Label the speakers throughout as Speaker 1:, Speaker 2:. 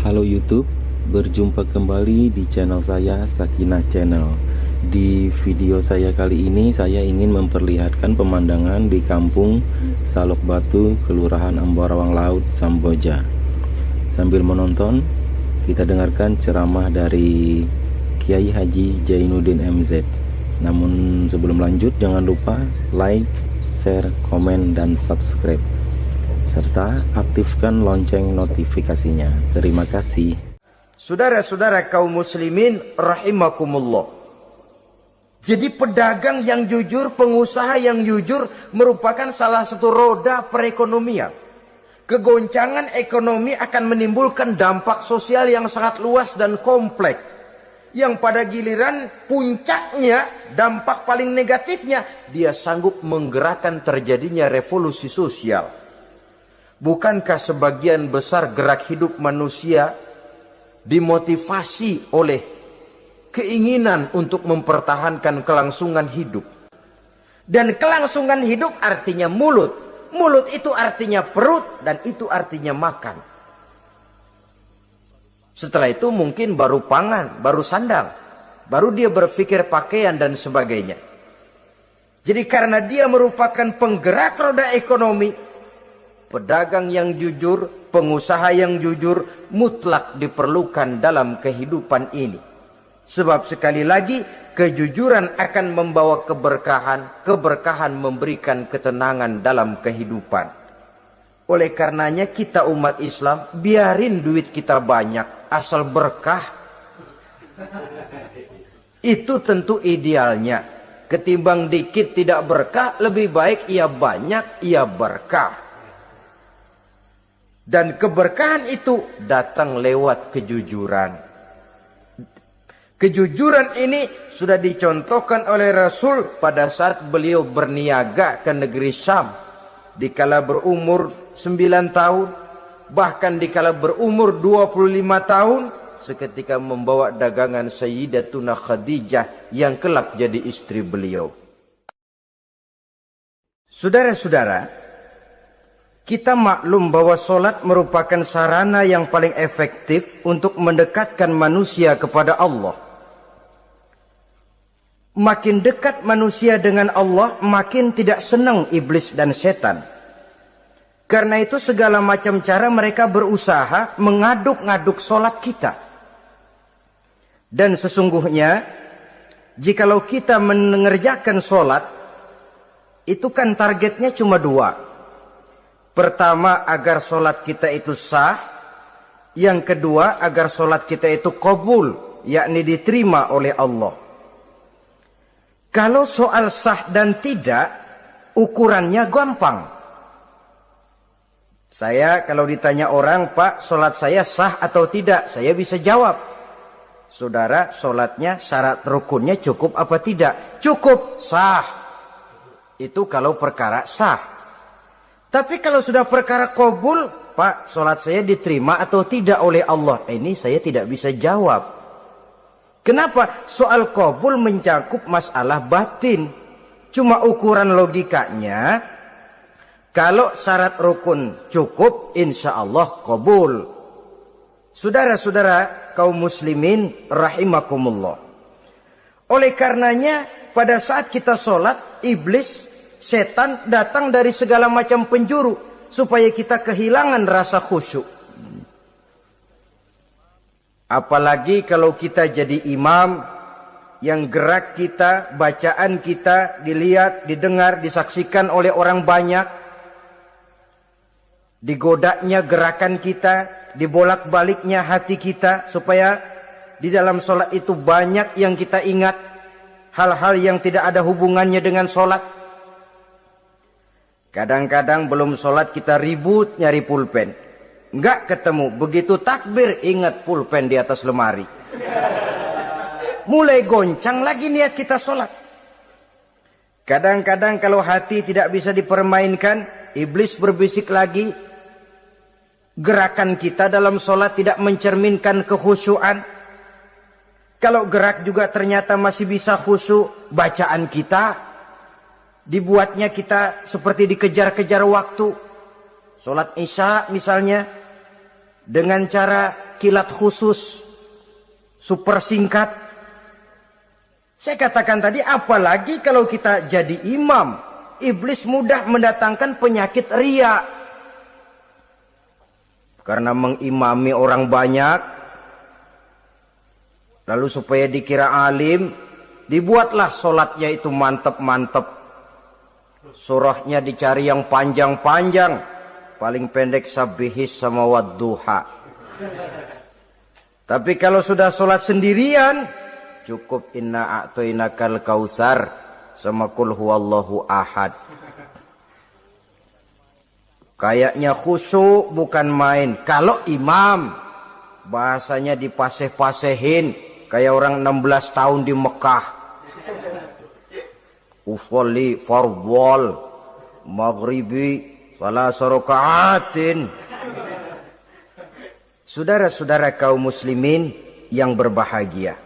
Speaker 1: Halo YouTube, berjumpa kembali di channel saya Sakinah Channel. Di video saya kali ini saya ingin memperlihatkan pemandangan di kampung Salok Batu, Kelurahan Ambarawang Laut, Samboja. Sambil menonton, kita dengarkan ceramah dari Kiai Haji Jainuddin MZ. Namun sebelum lanjut, jangan lupa like, share, komen, dan subscribe, serta aktifkan lonceng notifikasinya. Terima kasih.
Speaker 2: Saudara-saudara kaum muslimin rahimakumullah. Jadi pedagang yang jujur, pengusaha yang jujur merupakan salah satu roda perekonomian. Kegoncangan ekonomi akan menimbulkan dampak sosial yang sangat luas dan kompleks, yang pada giliran puncaknya, dampak paling negatifnya, dia sanggup menggerakkan terjadinya revolusi sosial. Bukankah sebagian besar gerak hidup manusia dimotivasi oleh keinginan untuk mempertahankan kelangsungan hidup? Dan kelangsungan hidup artinya mulut. Mulut itu artinya perut, dan itu artinya makan. Setelah itu mungkin baru pangan, baru sandang, baru dia berpikir pakaian dan sebagainya. Jadi karena dia merupakan penggerak roda ekonomi, pedagang yang jujur, pengusaha yang jujur mutlak diperlukan dalam kehidupan ini. Sebab sekali lagi, kejujuran akan membawa keberkahan, keberkahan memberikan ketenangan dalam kehidupan. Oleh karenanya kita umat Islam, biarin duit kita banyak, asal berkah. Itu tentu idealnya. Ketimbang dikit tidak berkah, lebih baik ia banyak, ia berkah. Dan keberkahan itu datang lewat kejujuran. Kejujuran ini sudah dicontohkan oleh Rasul pada saat beliau berniaga ke negeri Syam. Dikala berumur 9 tahun, bahkan dikala berumur 25 tahun, seketika membawa dagangan Sayyidatuna Khadijah yang kelak jadi istri beliau. Saudara-saudara, kita maklum bahwa solat merupakan sarana yang paling efektif untuk mendekatkan manusia kepada Allah. Makin dekat manusia dengan Allah, makin tidak senang iblis dan setan. Karena itu segala macam cara mereka berusaha mengaduk-ngaduk solat kita. Dan sesungguhnya, jikalau kita mengerjakan solat, itu kan targetnya cuma 2. Pertama, agar solat kita itu sah. Yang kedua, agar solat kita itu qabul, yakni diterima oleh Allah. Kalau soal sah dan tidak, ukurannya gampang. Saya kalau ditanya orang, Pak, solat saya sah atau tidak? Saya bisa jawab. Saudara, solatnya syarat rukunnya cukup apa tidak? Cukup, sah. Itu kalau perkara sah. Tapi kalau sudah perkara qabul, Pak, solat saya diterima atau tidak oleh Allah? Ini saya tidak bisa jawab. Kenapa? Soal qabul mencakup masalah batin. Cuma ukuran logikanya, kalau syarat rukun cukup, insya Allah qabul. Saudara-saudara kaum muslimin rahimakumullah. Oleh karenanya, pada saat kita sholat, iblis, setan datang dari segala macam penjuru, supaya kita kehilangan rasa khusyuk. Apalagi kalau kita jadi imam, yang gerak kita, bacaan kita dilihat, didengar, disaksikan oleh orang banyak. Digodanya gerakan kita, dibolak-baliknya hati kita, supaya di dalam sholat itu banyak yang kita ingat, hal-hal yang tidak ada hubungannya dengan sholat. Kadang-kadang belum sholat kita ribut nyari pulpen. Enggak ketemu, begitu takbir ingat pulpen di atas lemari. Mulai goncang lagi niat kita sholat. Kadang-kadang kalau hati tidak bisa dipermainkan, iblis berbisik lagi. Gerakan kita dalam sholat tidak mencerminkan kekhusyuan. Kalau gerak juga ternyata masih bisa khusyuk, bacaan kita dibuatnya kita seperti dikejar-kejar waktu. Sholat Isya misalnya, dengan cara kilat khusus, super singkat. Saya katakan tadi, apalagi kalau kita jadi imam, iblis mudah mendatangkan penyakit riya. Karena mengimami orang banyak, lalu supaya dikira alim, dibuatlah solatnya itu mantep-mantep. Surahnya dicari yang panjang-panjang, paling pendek sabihis sama wadduha. Tapi kalau sudah solat sendirian, cukup inna a'toinakal kautsar sama kul huwallahu ahad. Kayaknya khusyuk bukan main. Kalau imam, bahasanya dipaseh-pasehin kayak orang 16 tahun di Mekah. Usolli fardhol maghribi salasa raka'atin. Saudara-saudara kaum muslimin yang berbahagia,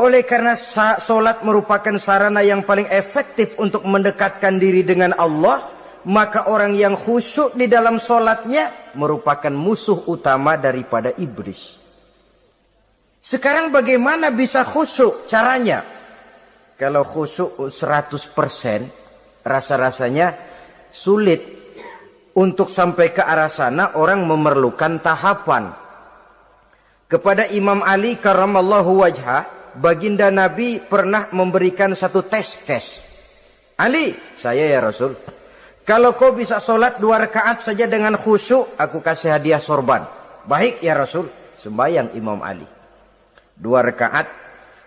Speaker 2: oleh karena solat merupakan sarana yang paling efektif untuk mendekatkan diri dengan Allah, maka orang yang khusyuk di dalam solatnya merupakan musuh utama daripada iblis. Sekarang bagaimana bisa khusyuk caranya? Kalau khusyuk 100%, rasa-rasanya sulit. Untuk sampai ke arah sana orang memerlukan tahapan. Kepada Imam Ali karramallahu wajhah, baginda Nabi pernah memberikan satu tes case. Ali, saya ya Rasul, kalau kau bisa sholat 2 rakaat saja dengan khusyuk, aku kasih hadiah sorban. Baik ya Rasul. Sembayang Imam Ali 2 rakaat.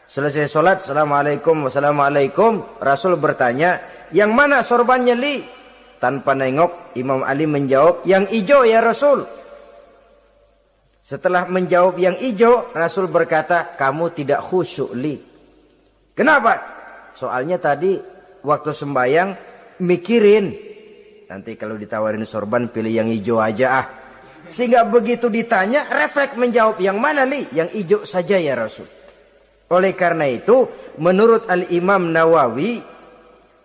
Speaker 2: Selesai sholat, assalamualaikum, wassalamualaikum. Rasul bertanya, yang mana sorbannya Li? Tanpa nengok, Imam Ali menjawab, yang hijau ya Rasul. Setelah menjawab yang hijau, Rasul berkata, kamu tidak khusyuk Li. Kenapa? Soalnya tadi waktu sembayang mikirin, nanti kalau ditawarin sorban pilih yang hijau aja ah. Sehingga begitu ditanya, refleks menjawab, yang mana Li? Yang hijau saja ya Rasul. Oleh karena itu, menurut Al-Imam Nawawi,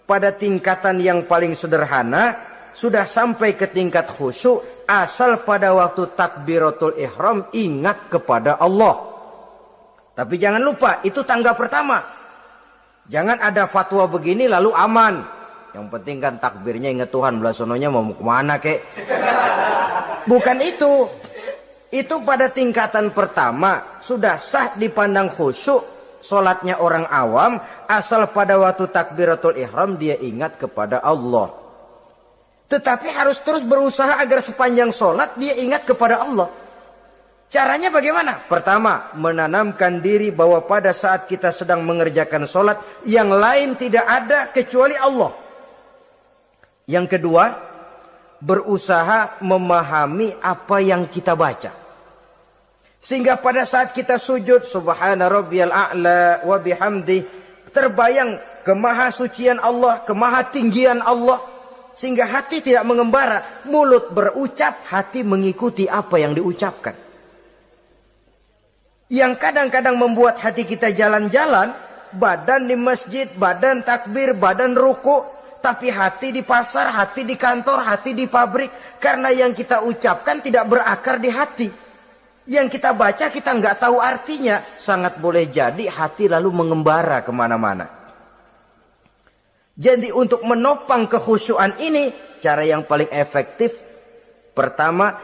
Speaker 2: pada tingkatan yang paling sederhana, sudah sampai ke tingkat khusyuk, asal pada waktu takbiratul ihram ingat kepada Allah. Tapi jangan lupa, itu tangga pertama. Jangan ada fatwa begini lalu aman. Yang penting kan takbirnya ingat Tuhan, belasononya mau kemana kek. Bukan itu. Itu pada tingkatan pertama, sudah sah dipandang khusyuk. Solatnya orang awam, asal pada waktu takbiratul ihram dia ingat kepada Allah. Tetapi harus terus berusaha agar sepanjang solat dia ingat kepada Allah. Caranya bagaimana? Pertama, menanamkan diri bahwa pada saat kita sedang mengerjakan solat, yang lain tidak ada kecuali Allah. Yang kedua, berusaha memahami apa yang kita baca. Sehingga pada saat kita sujud, subhana rabbiyal a'la wa bihamdi, terbayang kemahasucian Allah, kemahatinggian Allah. Sehingga hati tidak mengembara, mulut berucap, hati mengikuti apa yang diucapkan. Yang kadang-kadang membuat hati kita jalan-jalan, badan di masjid, badan takbir, badan ruku, tapi hati di pasar, hati di kantor, hati di pabrik. Karena yang kita ucapkan tidak berakar di hati. Yang kita baca kita nggak tahu artinya. Sangat boleh jadi hati lalu mengembara kemana-mana. Jadi untuk menopang kekhusyuan ini, cara yang paling efektif, pertama,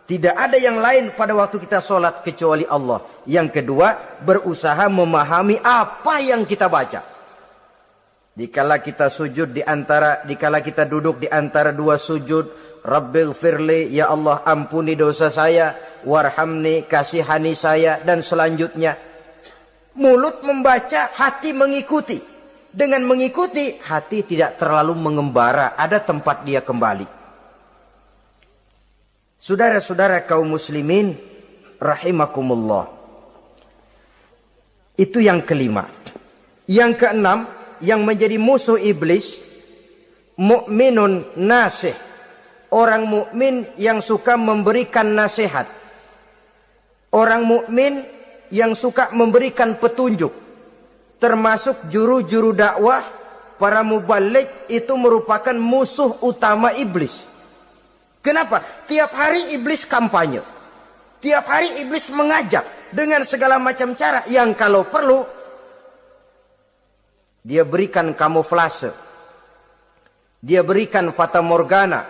Speaker 2: tidak ada yang lain pada waktu kita sholat kecuali Allah. Yang kedua, berusaha memahami apa yang kita baca. Dikala kita sujud dikala kita duduk di antara 2 sujud, Rabbighfirli, ya Allah ampuni dosa saya, warhamni, kasihani saya, dan selanjutnya. Mulut membaca, hati mengikuti. Dengan mengikuti, hati tidak terlalu mengembara, ada tempat dia kembali. Saudara-saudara kaum muslimin rahimakumullah. Itu yang kelima. Yang keenam, yang menjadi musuh iblis, mukminun nasih. Orang mukmin yang suka memberikan nasihat. Orang mukmin yang suka memberikan petunjuk. Termasuk juru-juru dakwah, para mubaligh itu merupakan musuh utama iblis. Kenapa? Tiap hari iblis kampanye. Tiap hari iblis mengajak dengan segala macam cara yang kalau perlu dia berikan kamuflase. Dia berikan fata morgana.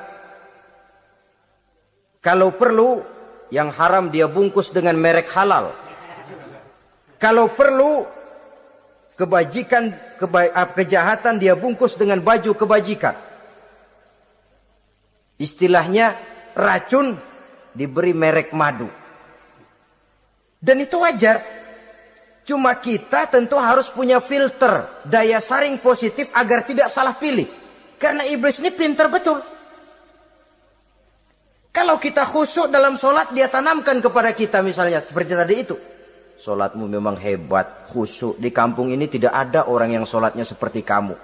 Speaker 2: Kalau perlu yang haram dia bungkus dengan merek halal. Kalau perlu kejahatan dia bungkus dengan baju kebajikan. Istilahnya racun diberi merek madu. Dan itu wajar. Cuma kita tentu harus punya filter, daya saring positif agar tidak salah pilih. Karena iblis ini pintar betul. Kalau kita khusyuk dalam sholat, dia tanamkan kepada kita misalnya seperti tadi itu. Sholatmu memang hebat, khusyuk. Di kampung ini tidak ada orang yang sholatnya seperti kamu.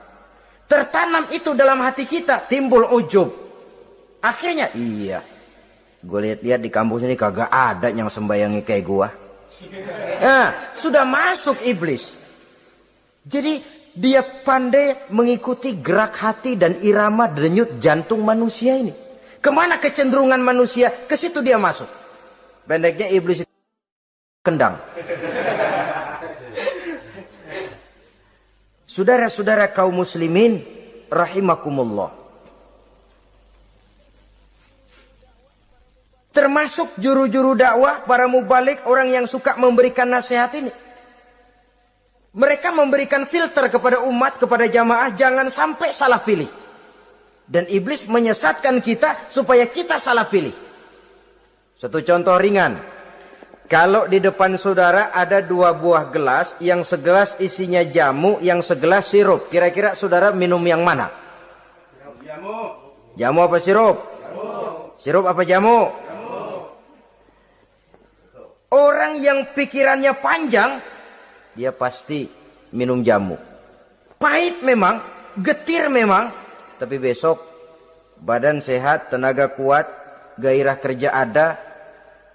Speaker 2: Tertanam itu dalam hati kita, timbul ujub. Akhirnya, iya. Gue lihat-lihat di kampung sini kagak ada yang sembayangi kayak gua. Nah, sudah masuk iblis. Jadi dia pandai mengikuti gerak hati dan irama denyut jantung manusia ini. Kemana kecenderungan manusia, ke situ dia masuk. Pendeknya iblis itu kendang. Saudara-saudara kaum muslimin rahimakumullah. Termasuk juru-juru dakwah, para mubalik, orang yang suka memberikan nasihat ini. Mereka memberikan filter kepada umat, kepada jamaah, jangan sampai salah pilih. Dan iblis menyesatkan kita supaya kita salah pilih. Satu contoh ringan. Kalau di depan saudara ada 2 buah gelas, yang segelas isinya jamu, yang segelas sirup. Kira-kira saudara minum yang mana? Jamu. Jamu apa sirup? Jamu. Sirup apa jamu? Orang yang pikirannya panjang, dia pasti minum jamu. Pahit memang, getir memang, tapi besok badan sehat, tenaga kuat, gairah kerja ada,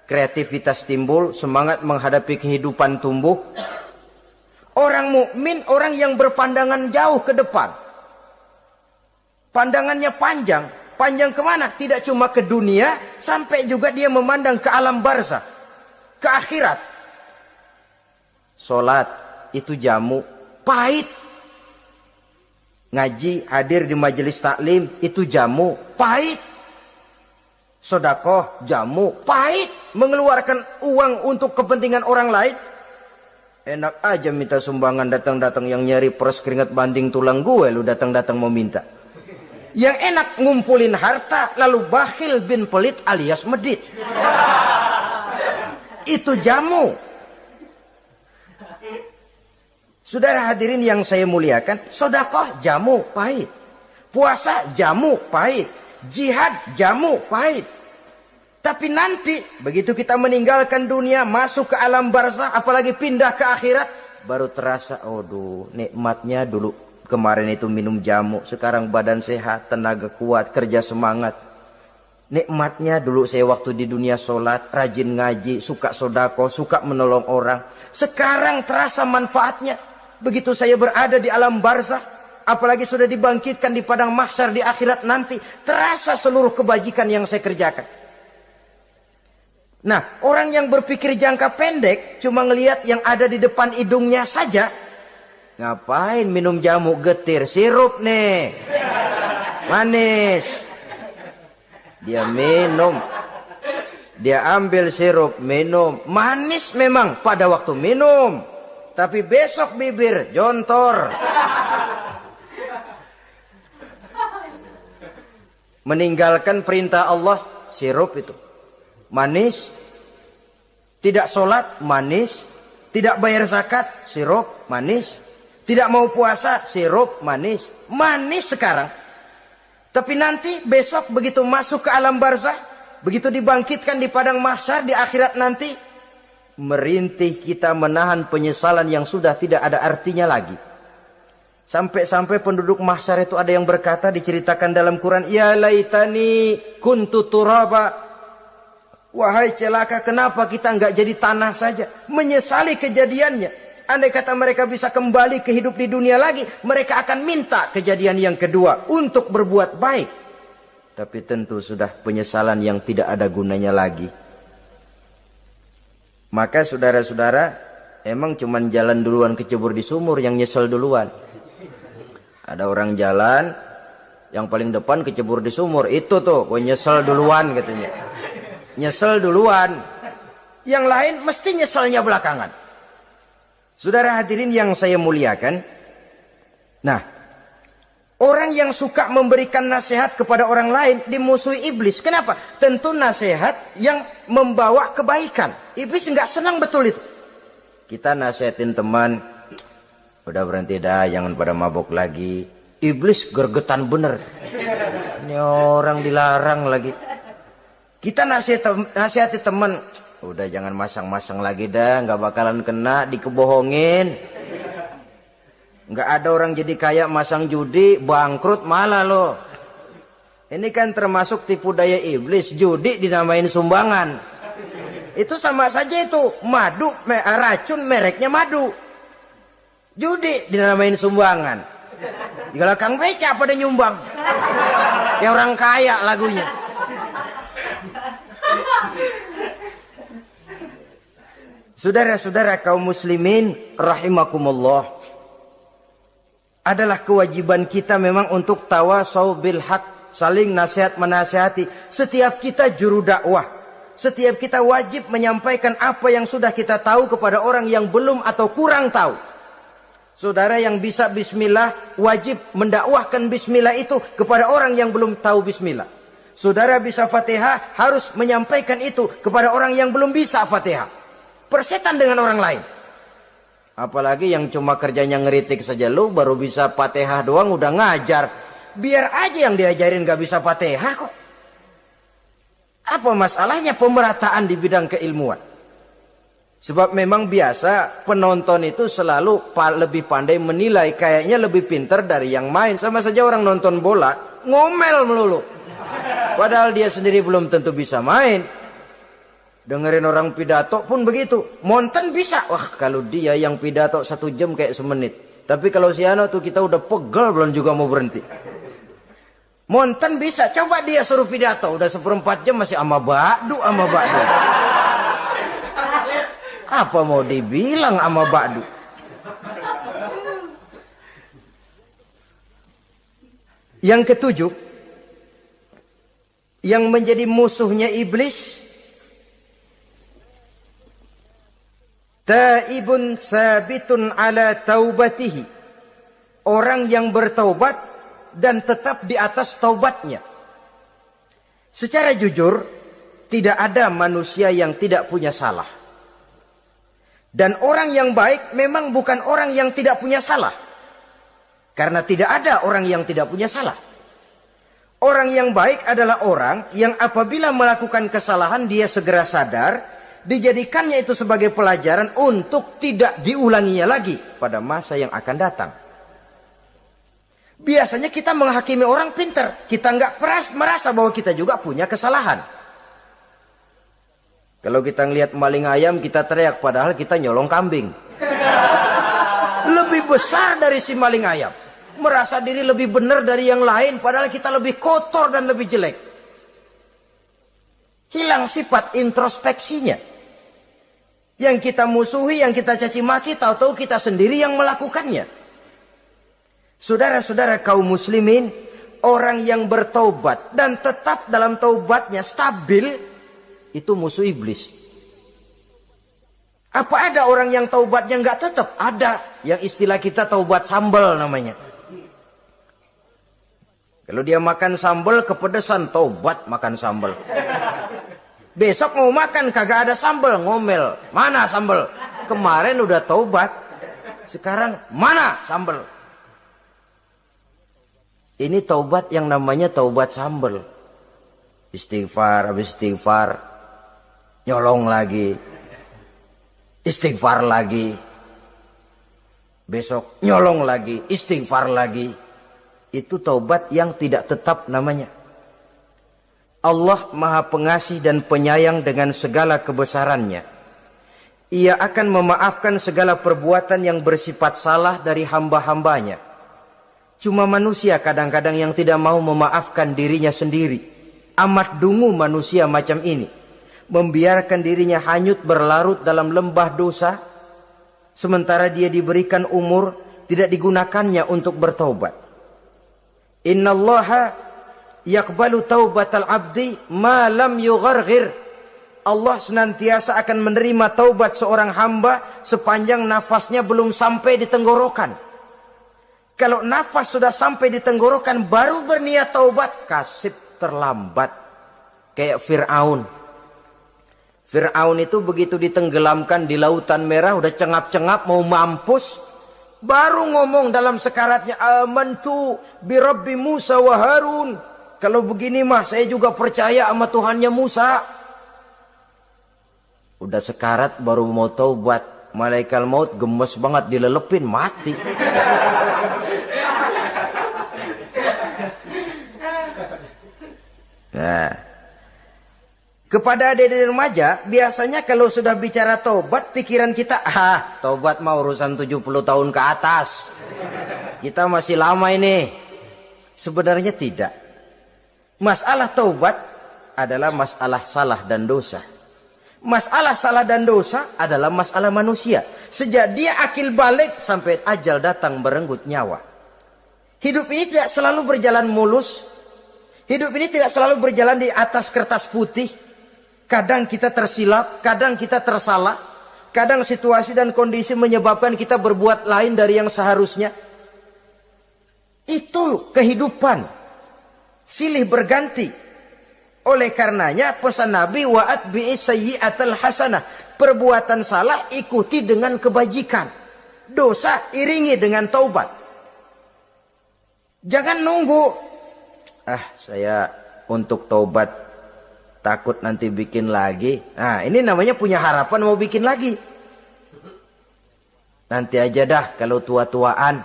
Speaker 2: kreativitas timbul, semangat menghadapi kehidupan tumbuh. Orang mukmin, orang yang berpandangan jauh ke depan. Pandangannya panjang. Panjang kemana? Tidak cuma ke dunia, sampai juga dia memandang ke alam barzakh, ke akhirat. Sholat itu jamu, pahit. Ngaji, hadir di majelis taklim, itu jamu, pahit. Sedekah, jamu, pahit. Mengeluarkan uang untuk kepentingan orang lain. Enak aja minta sumbangan, datang-datang yang nyari peres keringat banding tulang gue, lu datang-datang mau minta. Yang enak ngumpulin harta, lalu bakhil bin pelit alias medit. Itu jamu. Saudara hadirin yang saya muliakan, sedekah jamu pahit. Puasa jamu pahit. Jihad jamu pahit. Tapi nanti begitu kita meninggalkan dunia, masuk ke alam barzakh, apalagi pindah ke akhirat, baru terasa, aduh, nikmatnya dulu kemarin itu minum jamu, sekarang badan sehat, tenaga kuat, kerja semangat. Nikmatnya dulu saya waktu di dunia sholat, rajin ngaji, suka sodako, suka menolong orang. Sekarang terasa manfaatnya. Begitu saya berada di alam barzakh, apalagi sudah dibangkitkan di padang mahsyar di akhirat nanti, terasa seluruh kebajikan yang saya kerjakan. Nah, orang yang berpikir jangka pendek, cuma ngelihat yang ada di depan hidungnya saja. Ngapain minum jamu getir, sirup nih, manis. Dia minum. Dia ambil sirup, minum. Manis memang pada waktu minum. Tapi besok bibir jontor. Meninggalkan perintah Allah, sirup itu. Manis. Tidak sholat, manis. Tidak bayar zakat, sirup, manis. Tidak mau puasa, sirup, manis. Manis sekarang. Tapi nanti besok begitu masuk ke alam barzakh, begitu dibangkitkan di padang mahsyar di akhirat nanti, merintih kita menahan penyesalan yang sudah tidak ada artinya lagi. Sampai-sampai penduduk mahsyar itu ada yang berkata, diceritakan dalam Quran, ya laitani kuntu turaba. Wahai celaka, kenapa kita enggak jadi tanah saja? Menyesali kejadiannya. Andai kata mereka bisa kembali ke hidup di dunia lagi, mereka akan minta kejadian yang kedua untuk berbuat baik. Tapi tentu sudah penyesalan yang tidak ada gunanya lagi. Maka saudara-saudara, emang cuman jalan duluan kecebur di sumur yang nyesel duluan. Ada orang jalan, yang paling depan kecebur di sumur. Itu tuh, gue nyesel duluan katanya. Nyesel duluan. Yang lain mesti nyeselnya belakangan. Saudara hadirin yang saya muliakan. Nah, orang yang suka memberikan nasihat kepada orang lain dimusuhi iblis. Kenapa? Tentu nasihat yang membawa kebaikan. Iblis nggak senang betul itu. Kita nasihatin teman, udah berhenti dah, jangan pada mabok lagi. Iblis gergetan bener. Ini orang dilarang lagi. Kita nasihati teman, udah jangan masang-masang lagi dah, nggak bakalan kena, dikebohongin. Nggak ada orang jadi kaya masang judi, bangkrut malah loh. Ini kan termasuk tipu daya iblis, judi dinamain sumbangan. Itu sama saja itu, madu, racun mereknya madu. Judi dinamain sumbangan. Kalau Kang Beca pada nyumbang. Kayak orang kaya lagunya. Saudara-saudara kaum muslimin rahimakumullah. Adalah kewajiban kita memang untuk tawasau bil haq, saling nasihat menasihati. Setiap kita juru dakwah, setiap kita wajib menyampaikan apa yang sudah kita tahu kepada orang yang belum atau kurang tahu. Saudara yang bisa bismillah wajib mendakwahkan bismillah itu kepada orang yang belum tahu bismillah. Saudara bisa Fatihah harus menyampaikan itu kepada orang yang belum bisa Fatihah. Persetan dengan orang lain. Apalagi yang cuma kerjanya ngeritik saja, lu baru bisa Fatihah doang udah ngajar. Biar aja yang diajarin gak bisa Fatihah kok. Apa masalahnya pemerataan di bidang keilmuan? Sebab memang biasa penonton itu selalu lebih pandai menilai, kayaknya lebih pintar dari yang main. Sama saja orang nonton bola ngomel melulu. Padahal dia sendiri belum tentu bisa main. Dengerin orang pidato pun begitu. Monten bisa. Wah, kalau dia yang pidato 1 jam kayak semenit. Tapi kalau si Ano tuh kita udah pegel belum juga mau berhenti. Monten bisa. Coba dia suruh pidato. Udah 1/4 jam masih ama ba'du. Apa mau dibilang ama ba'du? Yang ketujuh. Yang menjadi musuhnya iblis. Taibun sabitun ala taubatihi. Orang yang bertaubat dan tetap di atas taubatnya. Secara jujur, tidak ada manusia yang tidak punya salah. Dan orang yang baik memang bukan orang yang tidak punya salah. Karena tidak ada orang yang tidak punya salah. Orang yang baik adalah orang yang apabila melakukan kesalahan dia segera sadar, dijadikannya itu sebagai pelajaran untuk tidak diulanginya lagi pada masa yang akan datang. Biasanya kita menghakimi orang pintar, kita nggak merasa bahwa kita juga punya kesalahan. Kalau kita ngelihat maling ayam kita teriak, padahal kita nyolong kambing. Lebih besar dari si maling ayam, merasa diri lebih benar dari yang lain, padahal kita lebih kotor dan lebih jelek. Hilang sifat introspeksinya. Yang kita musuhi, yang kita caci maki, tahu-tahu kita sendiri yang melakukannya. Saudara-saudara kaum muslimin, orang yang bertaubat dan tetap dalam taubatnya stabil, itu musuh iblis. Apa ada orang yang taubatnya nggak tetap? Ada. Yang istilah kita taubat sambal namanya. Kalau dia makan sambal kepedesan, taubat makan sambal. Besok mau makan kagak ada sambal, ngomel. Mana sambal? Kemarin udah taubat. Sekarang mana sambal? Ini taubat yang namanya taubat sambal. Istighfar, habis istighfar nyolong lagi. Istighfar lagi. Besok nyolong lagi, istighfar lagi. Itu taubat yang tidak tetap namanya. Allah Maha Pengasih dan Penyayang dengan segala kebesarannya. Ia akan memaafkan segala perbuatan yang bersifat salah dari hamba-hambanya. Cuma manusia kadang-kadang yang tidak mau memaafkan dirinya sendiri. Amat dungu manusia macam ini. membiarkan dirinya hanyut berlarut dalam lembah dosa, sementara dia diberikan umur, tidak digunakannya untuk bertaubat. Innallaha yaqbalu taubatal abdi ma lam yugharghir. Allah senantiasa akan menerima taubat seorang hamba sepanjang nafasnya belum sampai di tenggorokan. Kalau nafas sudah sampai di tenggorokan baru berniat taubat, kasib terlambat. Kayak Fir'aun. Fir'aun itu begitu ditenggelamkan di lautan merah, udah cengap-cengap mau mampus, baru ngomong dalam sekaratnya, amantu bi Rabbi Musa wa Harun. Kalau begini mah saya juga percaya sama Tuhannya Musa. Udah sekarat baru mau taubat, malaikat maut gemes banget dilelepin, mati. Nah, kepada adik-adik remaja, biasanya kalau sudah bicara taubat, pikiran kita, taubat mah urusan 70 tahun ke atas. Kita masih lama ini. Sebenarnya tidak. Masalah taubat adalah masalah salah dan dosa. Masalah salah dan dosa adalah masalah manusia. Sejak dia akil balik sampai ajal datang merenggut nyawa. Hidup ini tidak selalu berjalan mulus. Hidup ini tidak selalu berjalan di atas kertas putih. Kadang kita tersilap, kadang kita tersalah. Kadang situasi dan kondisi menyebabkan kita berbuat lain dari yang seharusnya. Itu kehidupan. Silih berganti. Oleh karenanya pesan Nabi, wa'at bi'i sayyi'atal hasanah. Perbuatan salah ikuti dengan kebajikan. Dosa iringi dengan taubat. Jangan nunggu. Saya untuk taubat takut nanti bikin lagi. Nah, ini namanya punya harapan mau bikin lagi. Nanti aja dah kalau tua-tuaan.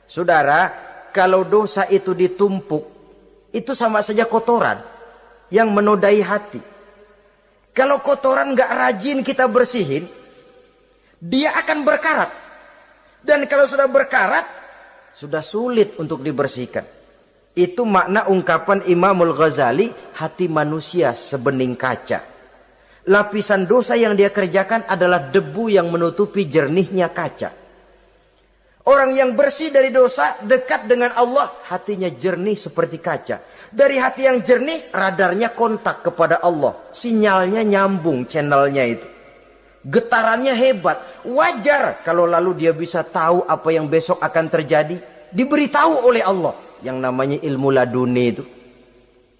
Speaker 2: Saudara, kalau dosa itu ditumpuk, itu sama saja kotoran yang menodai hati. Kalau kotoran gak rajin kita bersihin, dia akan berkarat. Dan kalau sudah berkarat, sudah sulit untuk dibersihkan. Itu makna ungkapan Imamul Ghazali, hati manusia sebening kaca. Lapisan dosa yang dia kerjakan adalah debu yang menutupi jernihnya kaca. Orang yang bersih dari dosa, dekat dengan Allah, hatinya jernih seperti kaca. Dari hati yang jernih, radarnya kontak kepada Allah. Sinyalnya nyambung channelnya itu. Getarannya hebat. Wajar kalau lalu dia bisa tahu apa yang besok akan terjadi. Diberitahu oleh Allah. Yang namanya ilmu laduni itu.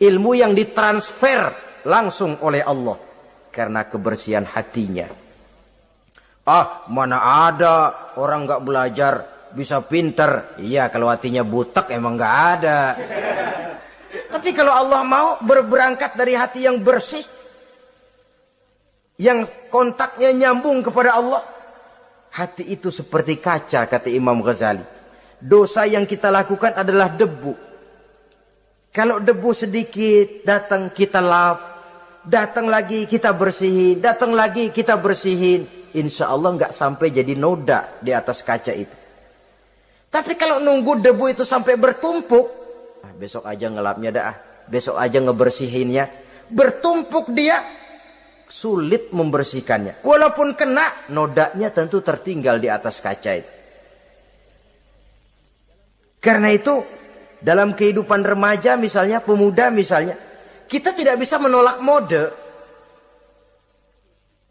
Speaker 2: Ilmu yang ditransfer langsung oleh Allah. Karena kebersihan hatinya. Mana ada orang gak belajar bisa pinter. Iya, kalau hatinya butek emang gak ada. Tapi kalau Allah mau berberangkat dari hati yang bersih, yang kontaknya nyambung kepada Allah, hati itu seperti kaca, kata Imam Ghazali. Dosa yang kita lakukan adalah debu. Kalau debu sedikit datang kita lap, datang lagi kita bersihin, datang lagi kita bersihin, insya Allah nggak sampai jadi noda di atas kaca itu. Tapi kalau nunggu debu itu sampai bertumpuk, besok aja ngelapnya dah, besok aja ngebersihinnya, bertumpuk dia, sulit membersihkannya. Walaupun kena, nodanya tentu tertinggal di atas kaca itu. Karena itu, dalam kehidupan remaja misalnya, pemuda misalnya, kita tidak bisa menolak mode,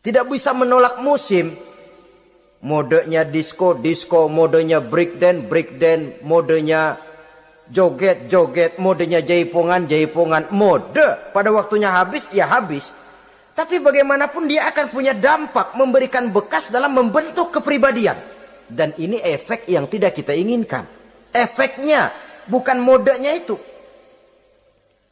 Speaker 2: tidak bisa menolak musim. Modenya disco, modenya breakdance, modenya joget, modenya jaipongan, mode. Pada waktunya habis, ya habis. Tapi bagaimanapun dia akan punya dampak, memberikan bekas dalam membentuk kepribadian. Dan ini efek yang tidak kita inginkan. Efeknya, bukan modenya itu.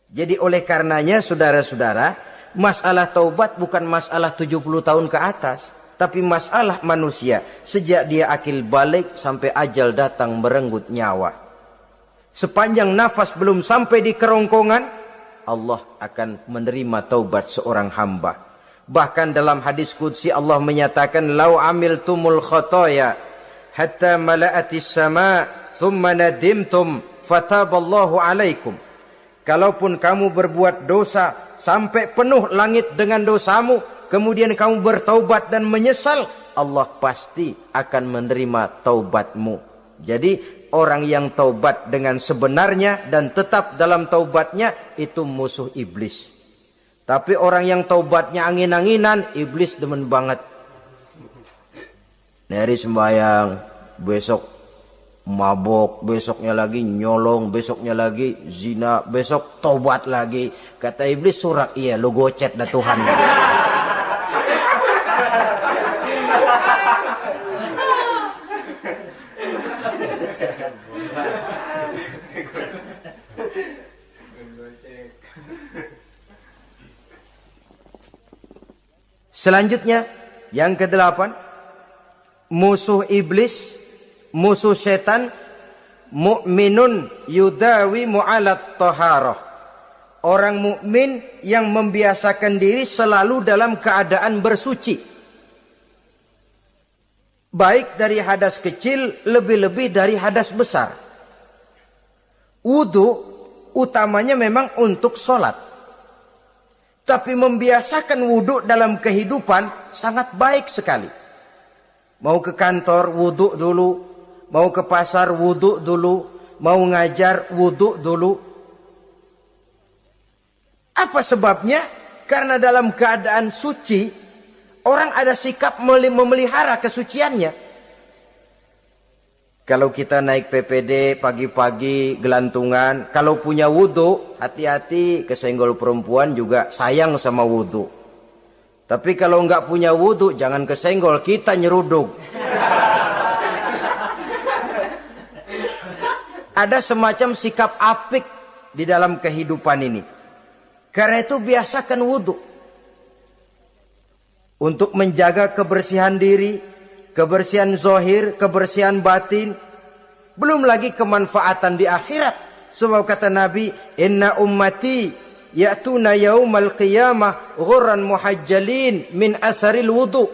Speaker 2: Jadi oleh karenanya, saudara-saudara, masalah taubat bukan masalah 70 tahun ke atas. Tapi masalah manusia, sejak dia akil balik sampai ajal datang merenggut nyawa. Sepanjang nafas belum sampai di kerongkongan, Allah akan menerima taubat seorang hamba. Bahkan dalam hadis qudsi Allah menyatakan, "Lau amiltumul khotoya hatta mala'atis sama, thumma nadimtum, fataballahu alaikum." Kalaupun kamu berbuat dosa sampai penuh langit dengan dosamu, kemudian kamu bertaubat dan menyesal, Allah pasti akan menerima taubatmu. Jadi orang yang taubat dengan sebenarnya dan tetap dalam taubatnya itu musuh iblis. Tapi orang yang taubatnya angin-anginan, iblis demen banget. Dari sembahyang, besok mabok, besoknya lagi nyolong, besoknya lagi zina, besok taubat lagi. Kata iblis, surak, iya lu gocet dah Tuhan. Selanjutnya, yang ke-8, musuh iblis, musuh setan, mu'minun yudawi mu'alat taharah. Orang mukmin yang membiasakan diri selalu dalam keadaan bersuci. Baik dari hadas kecil, lebih-lebih dari hadas besar. Wudu utamanya memang untuk sholat. Tapi membiasakan wudhu dalam kehidupan sangat baik sekali. Mau ke kantor wudhu dulu, mau ke pasar wudhu dulu, mau ngajar wudhu dulu. Apa sebabnya? Karena dalam keadaan suci, orang ada sikap memelihara kesuciannya. Kalau kita naik PPD pagi-pagi gelantungan, kalau punya wudhu, hati-hati kesenggol perempuan juga sayang sama wudhu. Tapi kalau nggak punya wudhu, jangan kesenggol, kita nyeruduk. Ada semacam sikap apik di dalam kehidupan ini. Karena itu biasakan wudhu. Untuk menjaga kebersihan diri, kebersihan zohir, kebersihan batin. Belum lagi kemanfaatan di akhirat. Sebab kata Nabi, inna ummati ya'tuna yaumal qiyamah ghurran muhajjalin min asaril wudu.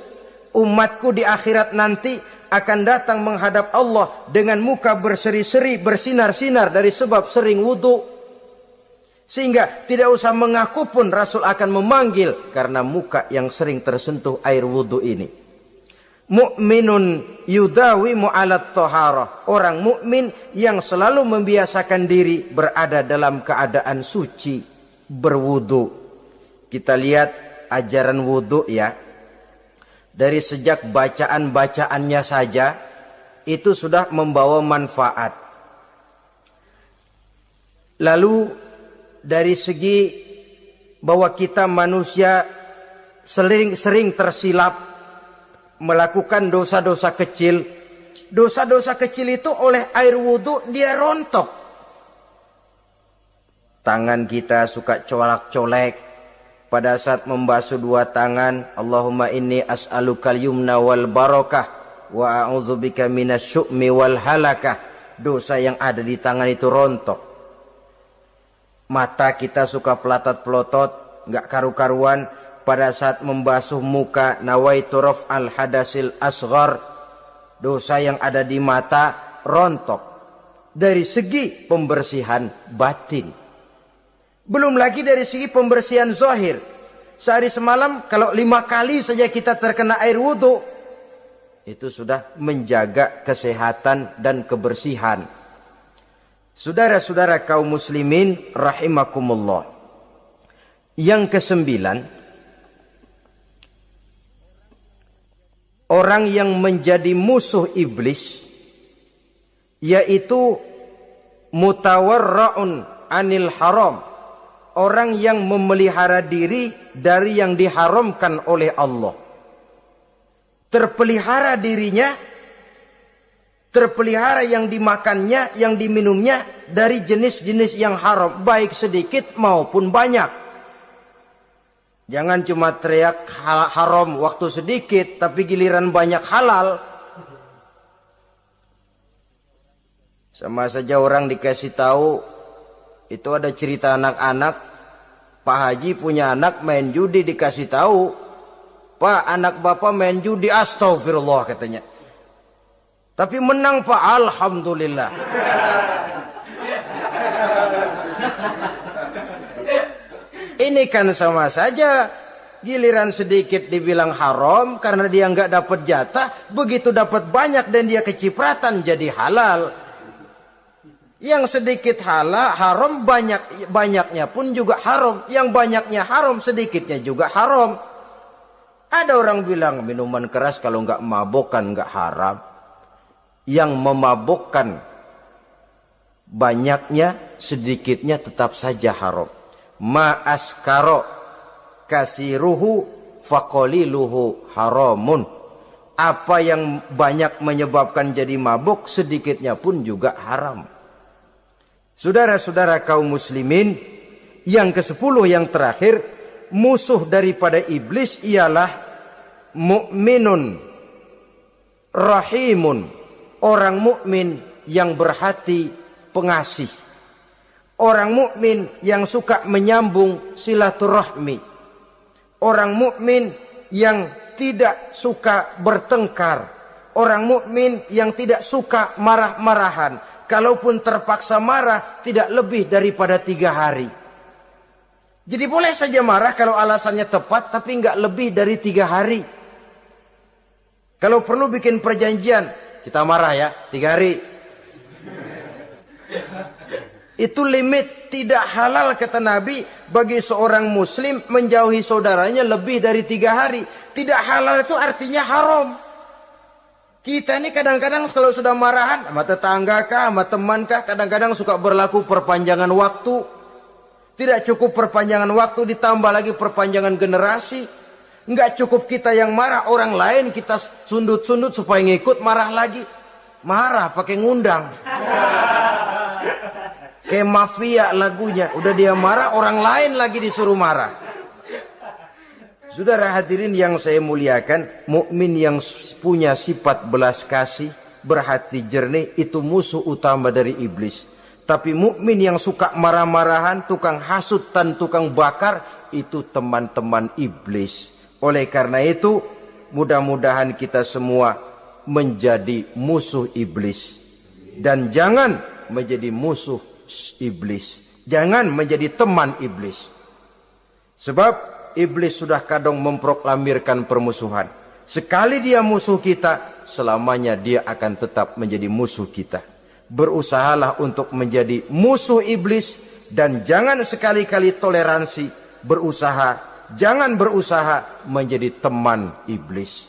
Speaker 2: Umatku di akhirat nanti akan datang menghadap Allah dengan muka berseri-seri, bersinar-sinar dari sebab sering wudu. Sehingga tidak usah mengaku pun Rasul akan memanggil karena muka yang sering tersentuh air wudu ini. Mu'minun yudawi mu'alat taharah. Orang mukmin yang selalu membiasakan diri berada dalam keadaan suci, berwudu. Kita lihat ajaran wudu ya. Dari sejak bacaan-bacaannya saja itu sudah membawa manfaat. Lalu dari segi bahwa kita manusia sering tersilap melakukan dosa-dosa kecil. Dosa-dosa kecil itu oleh air wudhu dia rontok. Tangan kita suka colak-colek. Pada saat membasuh dua tangan, Allahumma inni as'alukal yumna wal barakah wa a'udzubika minasyu'mi wal halakah. Dosa yang ada di tangan itu rontok. Mata kita suka pelatat-pelotot, nggak karu-karuan. Pada saat membasuh muka, nawaitu raf'al hadasil asghar, dosa yang ada di mata rontok. Dari segi pembersihan batin. Belum lagi dari segi pembersihan zahir. Sehari semalam kalau 5 kali saja kita terkena air wudu, itu sudah menjaga kesehatan dan kebersihan. Saudara-saudara kaum muslimin rahimakumullah. Yang ke-9, orang yang menjadi musuh iblis yaitu mutawarra'un anil haram. Orang yang memelihara diri dari yang diharamkan oleh Allah. Terpelihara dirinya, terpelihara yang dimakannya, yang diminumnya dari jenis-jenis yang haram, baik sedikit maupun banyak. Jangan cuma teriak haram waktu sedikit, tapi giliran banyak halal. Sama saja orang dikasih tahu, itu ada cerita anak-anak, Pak Haji punya anak main judi, dikasih tahu, Pak anak bapak main judi, astagfirullah katanya. Tapi menang Pak, alhamdulillah. ini kan sama saja. Giliran sedikit dibilang haram karena dia nggak dapat jatah, begitu dapat banyak dan dia kecipratan jadi halal. Yang sedikit haram, banyaknya pun juga haram. Yang banyaknya haram, sedikitnya juga haram. Ada orang bilang minuman keras kalau nggak mabokkan nggak haram. Yang memabokkan banyaknya, sedikitnya tetap saja haram. Ma askaro kasiruhu faqaliluhu haramun. Apa yang banyak menyebabkan jadi mabuk, sedikitnya pun juga haram. Saudara-saudara kaum muslimin, yang ke-10 yang terakhir, musuh daripada iblis ialah mukminun rahimun, orang mukmin yang berhati pengasih, orang mukmin yang suka menyambung silaturahmi, orang mukmin yang tidak suka bertengkar, orang mukmin yang tidak suka marah-marahan. Kalaupun terpaksa marah, tidak lebih daripada 3 hari. Jadi boleh saja marah kalau alasannya tepat, tapi nggak lebih dari 3 hari. Kalau perlu bikin perjanjian, kita marah ya 3 hari. Itu limit, tidak halal kata Nabi bagi seorang muslim menjauhi saudaranya lebih dari 3 hari. Tidak halal itu artinya haram. Kita ini kadang-kadang kalau sudah marahan sama tetangga kah, sama teman kah, kadang-kadang suka berlaku perpanjangan waktu. Tidak cukup perpanjangan waktu, ditambah lagi perpanjangan generasi. Enggak cukup kita yang marah, orang lain kita sundut-sundut supaya ngikut marah lagi. Marah pakai ngundang. Kayak mafia lagunya, udah dia marah, orang lain lagi disuruh marah. Saudara hadirin yang saya muliakan, mukmin yang punya sifat belas kasih, berhati jernih, itu musuh utama dari iblis. Tapi mukmin yang suka marah-marahan, tukang hasut dan tukang bakar, itu teman-teman iblis. Oleh karena itu, mudah-mudahan kita semua menjadi musuh iblis. Dan jangan menjadi musuh iblis. Jangan menjadi teman iblis. Sebab iblis sudah kadang memproklamirkan permusuhan. Sekali dia musuh kita, selamanya dia akan tetap menjadi musuh kita. Berusahalah untuk menjadi musuh iblis dan jangan sekali-kali toleransi. Jangan berusaha menjadi teman iblis.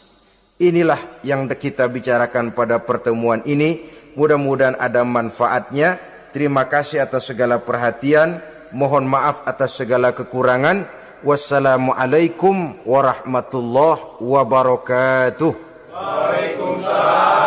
Speaker 2: Inilah yang kita bicarakan pada pertemuan ini. Mudah-mudahan ada manfaatnya. Terima kasih atas segala perhatian. Mohon maaf atas segala kekurangan. Wassalamualaikum warahmatullahi wabarakatuh.
Speaker 3: Waalaikumsalam.